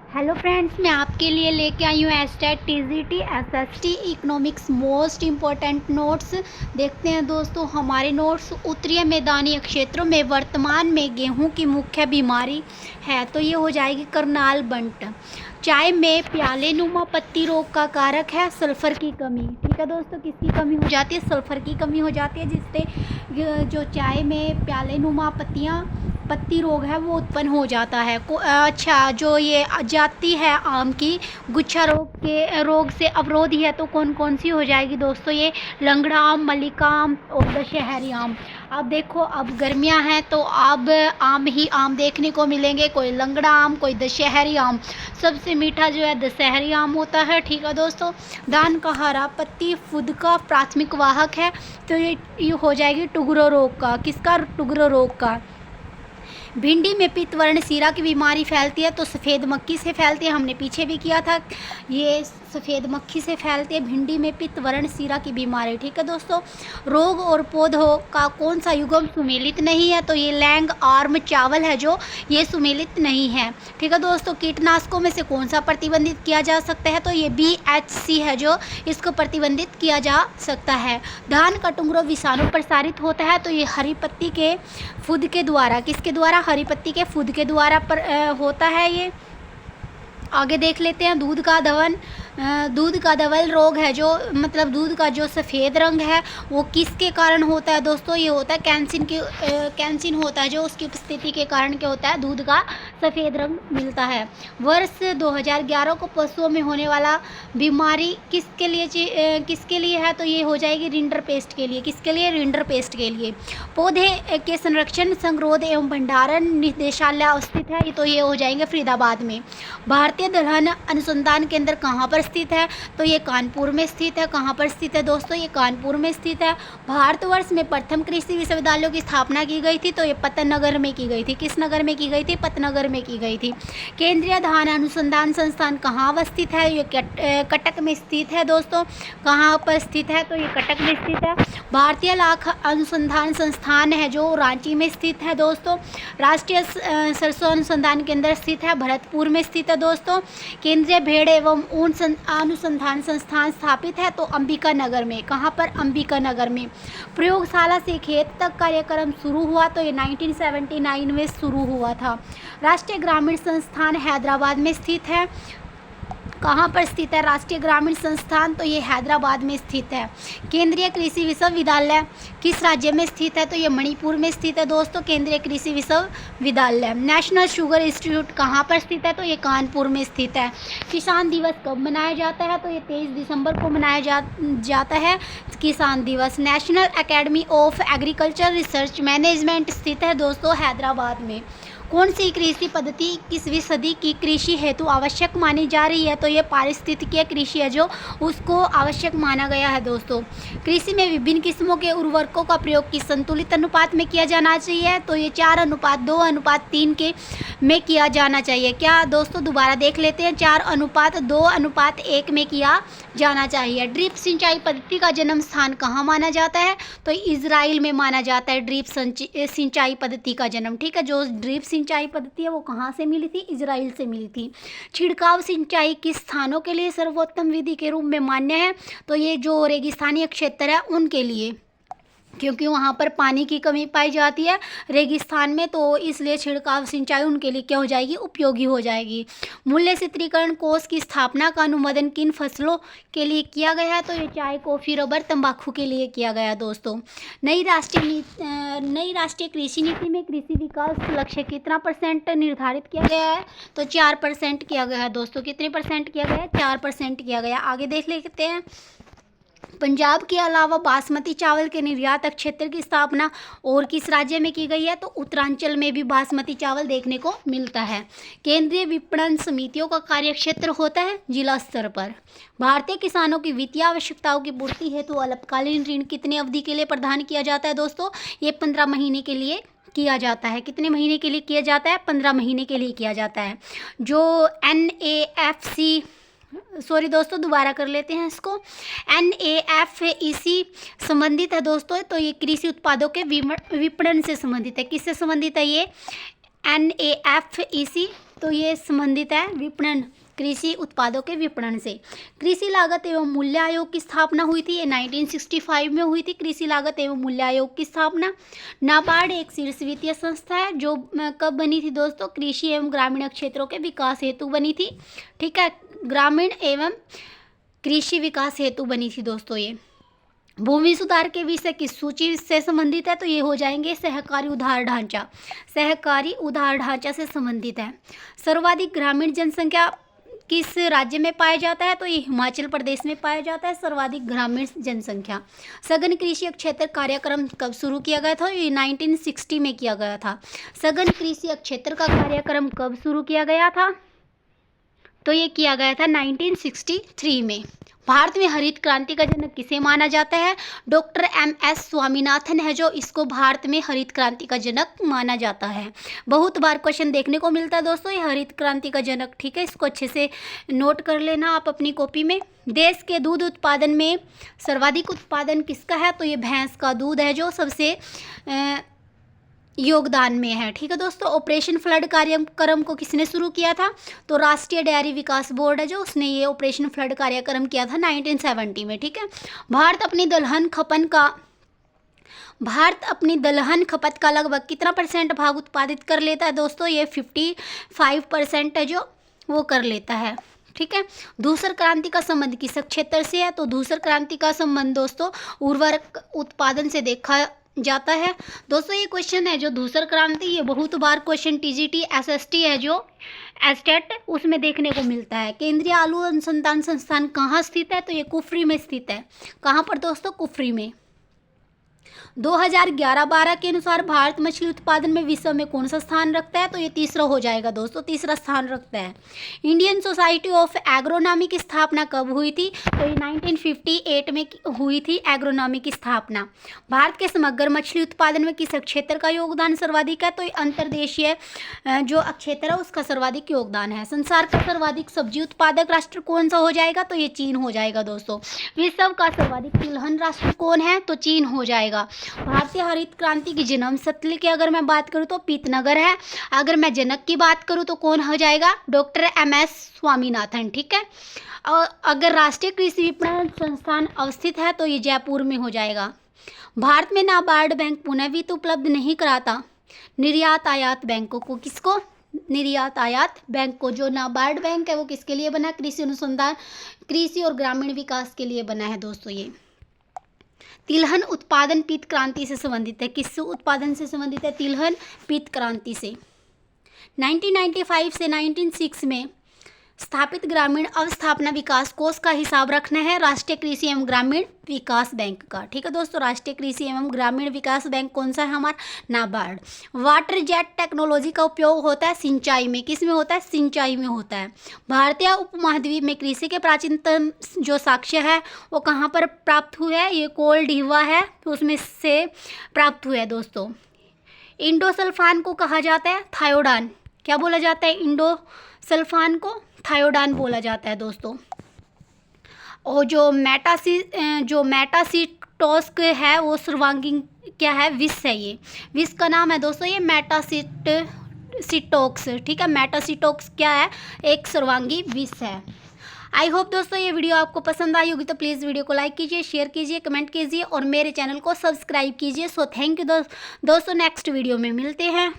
Hello friends, मैं आपके लिए लेके आई हूँ estate TGT SST economics most important notes. देखते हैं दोस्तों हमारे नोट्स। उत्तरीय मैदानी क्षेत्रों में वर्तमान में गेहूं की मुख्य बीमारी है तो ये हो जाएगी करनाल बंट। चाय में प्याले नुमा पत्ती रोग का कारक है सल्फर की कमी। ठीक है दोस्तों, किसकी कमी हो जाती है? सल्फर की कमी हो जाती है, जिससे जो चाय में प्याले नुमा पत्ती रोग है वो उत्पन्न हो जाता है। अच्छा, जो ये जाति है आम की गुच्छा रोग से अवरोधी है तो कौन कौन सी हो जाएगी दोस्तों? ये लंगड़ा आम, मल्लिका आम और दशहरी आम। अब देखो, अब गर्मियां हैं तो अब आम ही आम देखने को मिलेंगे। कोई लंगड़ा आम, कोई दशहरी आम। सबसे मीठा जो है दशहरी आम होता है। ठीक है दोस्तों। धान का हरा पत्ती फुद का प्राथमिक वाहक है तो ये हो जाएगी टुगरो रोग का। किसका? टुगरो रोग का। भिंडी में पित्तवर्ण सीरा की बीमारी फैलती है तो सफ़ेद मक्खी से फैलती है। हमने पीछे भी किया था, ये सफ़ेद मक्खी से फैलती है भिंडी में पित्तवर्ण सीरा की बीमारी। ठीक है दोस्तों। रोग और पौधों का कौन सा युग्म सुमेलित नहीं है? तो ये लैंग आर्म चावल है जो ये सुमेलित नहीं है। ठीक है दोस्तों। कीटनाशकों में से कौन सा प्रतिबंधित किया जा सकता है? तो ये BHC है जो इसको प्रतिबंधित किया जा सकता है। धान का टुंगरो विषाणु प्रसारित होता है तो ये हरी पत्ती के फुद के द्वारा। किसके द्वारा? हरी पत्ती के फुद के द्वारा होता है ये। आगे देख लेते हैं। दूध का धवल रोग है जो मतलब दूध का जो सफ़ेद रंग है वो किसके कारण होता है दोस्तों? ये होता है कैंसिन होता है जो उसकी उपस्थिति के कारण क्या होता है? दूध का सफ़ेद रंग मिलता है। वर्ष 2011 को पशुओं में होने वाला बीमारी किसके लिए है? तो ये हो जाएगी रिंडरपेस्ट के लिए। किसके लिए? रिंडरपेस्ट के लिए। पौधे के संरक्षण, संगरोध एवं भंडारण निदेशालय स्थित है तो ये हो जाएंगे फरीदाबाद में। भारतीय दलहन अनुसंधान केंद्र कहाँ पर स्थित है? तो ये कानपुर में स्थित है। कहाँ पर स्थित है दोस्तों? ये कानपुर में स्थित है। भारतवर्ष में प्रथम कृषि विश्वविद्यालयों की स्थापना की गई थी तो ये पतनगर में की गई थी। किस नगर में की गई थी? पतनगर में की गई थी। केंद्रीय धान अनुसंधान संस्थान कहाँ अवस्थित है? ये कटक में स्थित है दोस्तों। कहाँ पर स्थित है? तो ये कटक में स्थित है। भारतीय लाख अनुसंधान संस्थान है जो रांची में स्थित है दोस्तों। राष्ट्रीय सरसों अनुसंधान केंद्र स्थित है भरतपुर में स्थित है दोस्तों। केंद्रीय भेड़ एवं ऊन अनुसंधान संस्थान स्थापित है तो अंबिका नगर में। कहाँ पर? अंबिका नगर में। प्रयोगशाला से खेत तक कार्यक्रम शुरू हुआ तो ये 1979 में शुरू हुआ था। राष्ट्रीय ग्रामीण संस्थान हैदराबाद में स्थित है। कहाँ पर स्थित है राष्ट्रीय ग्रामीण संस्थान? तो ये हैदराबाद में स्थित है। केंद्रीय कृषि विश्वविद्यालय किस राज्य में स्थित है? तो ये मणिपुर में स्थित है दोस्तों। केंद्रीय कृषि विश्वविद्यालय। नेशनल शुगर इंस्टीट्यूट कहाँ पर स्थित है? तो ये कानपुर में स्थित है। किसान दिवस कब मनाया जाता है? तो ये 23 दिसंबर को मनाया जाता है किसान दिवस। National academy of agriculture research management स्थित है दोस्तों हैदराबाद में। कौन सी कृषि पद्धति 21वीं सदी की कृषि हेतु आवश्यक मानी जा रही है? तो ये पारिस्थितिकीय कृषि है जो उसको आवश्यक माना गया है दोस्तों। कृषि में विभिन्न किस्मों के उर्वरकों का प्रयोग किस संतुलित अनुपात में किया जाना चाहिए? तो ये 4:2:3 के में किया जाना चाहिए। क्या दोस्तों? दोबारा देख लेते हैं। 4:2:1 में किया जाना चाहिए। ड्रिप सिंचाई पद्धति का जन्म स्थान कहाँ माना जाता है? तो इजराइल में माना जाता है ड्रिप सिंचाई पद्धति का जन्म। ठीक है। जो ड्रिप सिंचाई पद्धति है वो कहाँ से मिली थी? इजराइल से मिली थी। छिड़काव सिंचाई किस स्थानों के लिए सर्वोत्तम विधि के रूप में मान्य है? तो ये जो रेगिस्तानी क्षेत्र है उनके लिए, क्योंकि वहाँ पर पानी की कमी पाई जाती है रेगिस्तान में, तो इसलिए छिड़काव सिंचाई उनके लिए क्या हो जाएगी? उपयोगी हो जाएगी। मूल्य स्थिरीकरण कोष की स्थापना का अनुमोदन किन फसलों के लिए किया गया है? तो ये चाय, कॉफ़ी, रबर, तंबाकू के लिए किया गया दोस्तों। नई राष्ट्रीय कृषि नीति में कृषि विकास लक्ष्य कितना % निर्धारित किया गया है? तो 4% किया गया है दोस्तों। कितने % किया गया है? 4% किया गया। आगे देख लेते हैं। पंजाब के अलावा बासमती चावल के निर्यातक क्षेत्र की स्थापना और किस राज्य में की गई है? तो उत्तरांचल में भी बासमती चावल देखने को मिलता है। केंद्रीय विपणन समितियों का कार्यक्षेत्र होता है जिला स्तर पर। भारतीय किसानों की वित्तीय आवश्यकताओं की पूर्ति हेतु अल्पकालीन ऋण कितनी अवधि के लिए प्रदान किया जाता है दोस्तों? ये 15 महीने के लिए किया जाता है। कितने महीने के लिए किया जाता है? 15 महीने के लिए किया जाता है। जो NAFC सॉरी दोस्तों, दोबारा कर लेते हैं इसको। NAFEC संबंधित है दोस्तों, तो ये कृषि उत्पादों के विपणन से संबंधित है। किससे संबंधित है ये? NAFEC तो ये संबंधित है विपणन, कृषि उत्पादों के विपणन से। कृषि लागत एवं मूल्य आयोग की स्थापना हुई थी, ये 1965 में हुई थी। कृषि लागत एवं मूल्य आयोग की स्थापना। नाबार्ड एक शीर्ष वित्तीय संस्था है जो कब बनी थी दोस्तों? कृषि एवं ग्रामीण क्षेत्रों के विकास हेतु बनी थी। ठीक है, ग्रामीण एवं कृषि विकास हेतु बनी थी दोस्तों ये। भूमि सुधार के विषय किस सूची से संबंधित है? तो ये हो जाएंगे सहकारी उधार ढांचा। सहकारी उधार ढांचा से संबंधित है। सर्वाधिक ग्रामीण जनसंख्या किस राज्य में पाया जाता है? तो ये हिमाचल प्रदेश में पाया जाता है सर्वाधिक ग्रामीण जनसंख्या। सघन कृषि क्षेत्र कार्यक्रम कब शुरू किया गया था? ये 1960 में किया गया था। सघन कृषि क्षेत्र का कार्यक्रम कब शुरू किया गया था? तो ये किया गया था 1963 में। भारत में हरित क्रांति का जनक किसे माना जाता है? डॉक्टर MS स्वामीनाथन है जो इसको भारत में हरित क्रांति का जनक माना जाता है। बहुत बार क्वेश्चन देखने को मिलता है दोस्तों ये हरित क्रांति का जनक। ठीक है, इसको अच्छे से नोट कर लेना आप अपनी कॉपी में। देश के दूध उत्पादन में सर्वाधिक उत्पादन किसका है? तो ये भैंस का दूध है जो सबसे योगदान में है। ठीक है दोस्तों, ऑपरेशन फ्लड कार्यक्रम को किसने शुरू किया था? तो राष्ट्रीय डेयरी विकास बोर्ड है जो उसने ये ऑपरेशन फ्लड कार्यक्रम किया था 1970 में। ठीक है, भारत अपनी दलहन खपत का लगभग कितना % भाग उत्पादित कर लेता है दोस्तों? ये 55% है जो वो कर लेता है। ठीक है, धूसर क्रांति का संबंध किस क्षेत्र से है? तो धूसर क्रांति का संबंध दोस्तों उर्वरक उत्पादन से देखा जाता है। दोस्तों ये क्वेश्चन है जो धूसर क्रांति, ये बहुत बार क्वेश्चन TGT SST है जो एस्टेट उसमें देखने को मिलता है। केंद्रीय आलू अनुसंधान संस्थान कहाँ स्थित है? तो ये कुफरी में स्थित है। कहाँ पर दोस्तों? कुफरी में। 2011-12 के अनुसार भारत मछली उत्पादन में विश्व में कौन सा स्थान रखता है? तो ये तीसरा हो जाएगा दोस्तों, तीसरा स्थान रखता है। इंडियन सोसाइटी ऑफ एग्रोनॉमी की स्थापना कब हुई थी? तो ये 1958 में हुई थी एग्रोनॉमी की स्थापना। भारत के समग्र मछली उत्पादन में किस क्षेत्र का योगदान सर्वाधिक है? तो ये अंतर्देशीय जो क्षेत्र है उसका सर्वाधिक योगदान है। संसार का सर्वाधिक सब्जी उत्पादक राष्ट्र कौन सा हो जाएगा? तो ये चीन हो जाएगा दोस्तों। विश्व का सर्वाधिक तिलहन राष्ट्र कौन है? तो चीन हो जाएगा। भारतीय हरित क्रांति की जन्म स्थली की अगर मैं बात करूं तो पीतनगर है। अगर मैं जनक की बात करूं तो कौन हो जाएगा? Doctor MS Swaminathan. ठीक है, और अगर राष्ट्रीय कृषि विपणन संस्थान अवस्थित है तो ये जयपुर में हो जाएगा। भारत में नाबार्ड बैंक पुनः वित्त उपलब्ध नहीं कराता निर्यात आयात बैंकों को। किसको? निर्यात आयात बैंक को। जो नाबार्ड बैंक है वो किसके लिए बना? कृषि अनुसंधान, कृषि और ग्रामीण विकास के लिए बना है दोस्तों ये। तिलहन उत्पादन पीत क्रांति से संबंधित है। किस उत्पादन से संबंधित है? तिलहन पीत क्रांति से। 1995 से 1906 में स्थापित ग्रामीण अवस्थापना विकास कोष का हिसाब रखना है राष्ट्रीय कृषि एवं ग्रामीण विकास बैंक का। ठीक है दोस्तों, राष्ट्रीय कृषि एवं ग्रामीण विकास बैंक कौन सा है? हमारा नाबार्ड। वाटर जेट टेक्नोलॉजी का उपयोग होता है सिंचाई में। किस में होता है? सिंचाई में होता है। भारतीय उपमहाद्वीप में कृषि के प्राचीनतम जो साक्ष्य है वो कहाँ पर प्राप्त हुए है? ये कोल ढीवा है तो उसमें से प्राप्त हुए है दोस्तों। इंडोसल्फान को कहा जाता है थायोडान। क्या बोला जाता है? इंडोसल्फान को थायोडान बोला जाता है दोस्तों। और जो मेटासिटोक्स है वो सर्वांगीण क्या है? विष है। ये विष का नाम है दोस्तों ये मेटासिटोक्स। ठीक है, मेटासिटोक्स क्या है? एक सर्वांगी विष है। आई होप दोस्तों ये वीडियो आपको पसंद आई होगी तो प्लीज़ वीडियो को लाइक कीजिए, शेयर कीजिए, कमेंट कीजिए और मेरे चैनल को सब्सक्राइब कीजिए। सो थैंक यू दोस्तों, नेक्स्ट वीडियो में मिलते हैं।